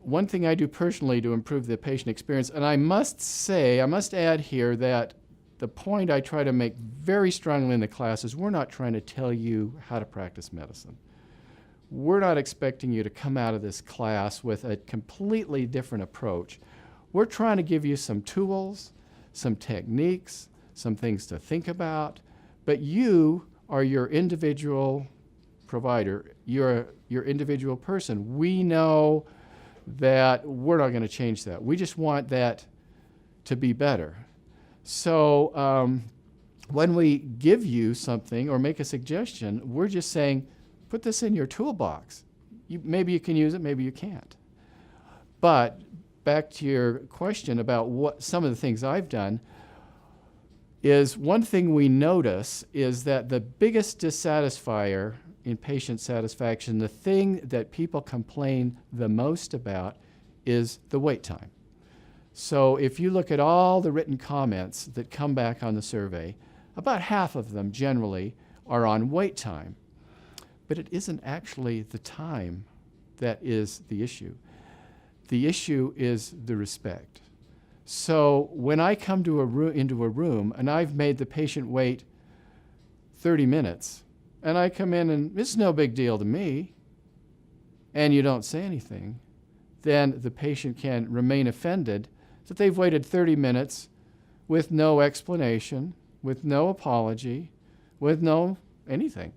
one thing I do personally to improve the patient experience, and I must add here that the point I try to make very strongly in the class is we're not trying to tell you how to practice medicine. We're not expecting you to come out of this class with a completely different approach. We're trying to give you some tools, some techniques, some things to think about, but you are your individual provider. You're your individual person. We know that we're not going to change that. We just want that to be better. So when we give you something or make a suggestion, we're just saying, put this in your toolbox. Maybe you can use it, maybe you can't. But back to your question about what some of the things I've done, is one thing we notice is that the biggest dissatisfier in patient satisfaction, the thing that people complain the most about is the wait time. So if you look at all the written comments that come back on the survey, about half of them generally are on wait time. But it isn't actually the time that is the issue. The issue is the respect. So when I come to into a room and I've made the patient wait 30 minutes, and I come in and it's no big deal to me, and you don't say anything, then the patient can remain offended that they've waited 30 minutes with no explanation, with no apology, with no anything.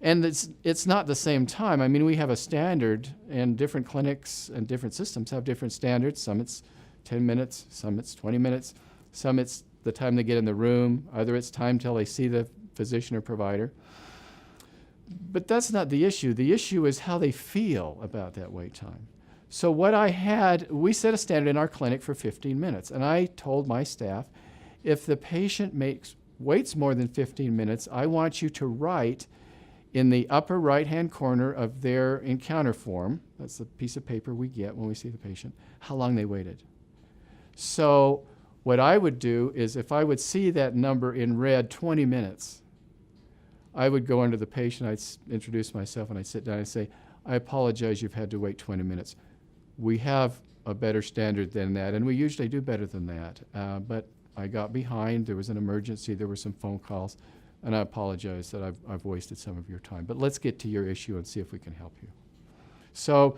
And it's not the same time. I mean, we have a standard, and different clinics and different systems have different standards. Some it's 10 minutes, some it's 20 minutes, some it's the time they get in the room, either it's time till they see the physician or provider. But that's not the issue. The issue is how they feel about that wait time. So what we set a standard in our clinic for 15 minutes, and I told my staff, if the patient waits more than 15 minutes, I want you to write in the upper right-hand corner of their encounter form, that's the piece of paper we get when we see the patient, how long they waited. So what I would do is if I would see that number in red, 20 minutes, I would go under the patient, I'd introduce myself, and I'd sit down and say, I apologize you've had to wait 20 minutes. We have a better standard than that, and we usually do better than that. But I got behind, there was an emergency, there were some phone calls, and I apologize that I've wasted some of your time. But let's get to your issue and see if we can help you. So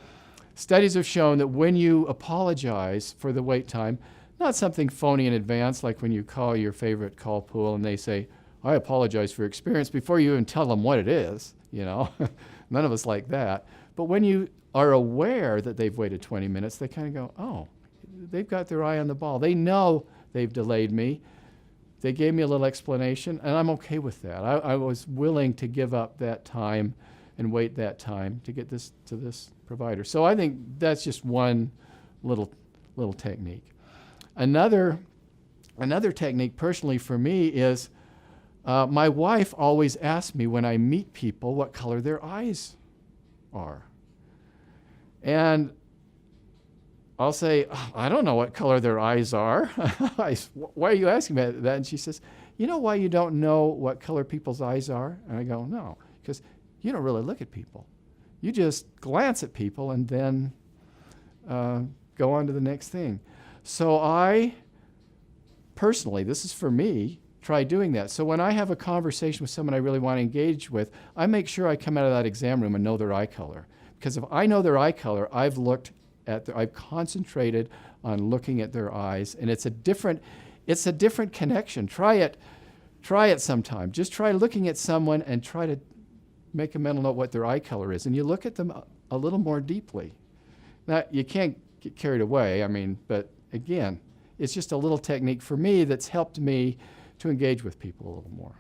studies have shown that when you apologize for the wait time, not something phony in advance, like when you call your favorite call pool and they say, I apologize for your experience, before you even tell them what it is, you know. None of us like that. But when you are aware that they've waited 20 minutes, they kind of go, oh, they've got their eye on the ball. They know they've delayed me. They gave me a little explanation, and I'm okay with that. I was willing to give up that time and wait that time to get this to this provider. So I think that's just one little technique. Another technique personally for me is my wife always asks me when I meet people what color their eyes are. And I'll say, oh, I don't know what color their eyes are. Why are you asking me that? And she says, you know why you don't know what color people's eyes are? And I go, no, because you don't really look at people. You just glance at people and then go on to the next thing. So I personally, this is for me, try doing that. So when I have a conversation with someone I really want to engage with, I make sure I come out of that exam room and know their eye color. Because if I know their eye color, I've concentrated on looking at their eyes, and it's a different connection. Try it sometime. Just try looking at someone and try to make a mental note what their eye color is, and you look at them a little more deeply. Now, you can't get carried away, but again, it's just a little technique for me that's helped me to engage with people a little more.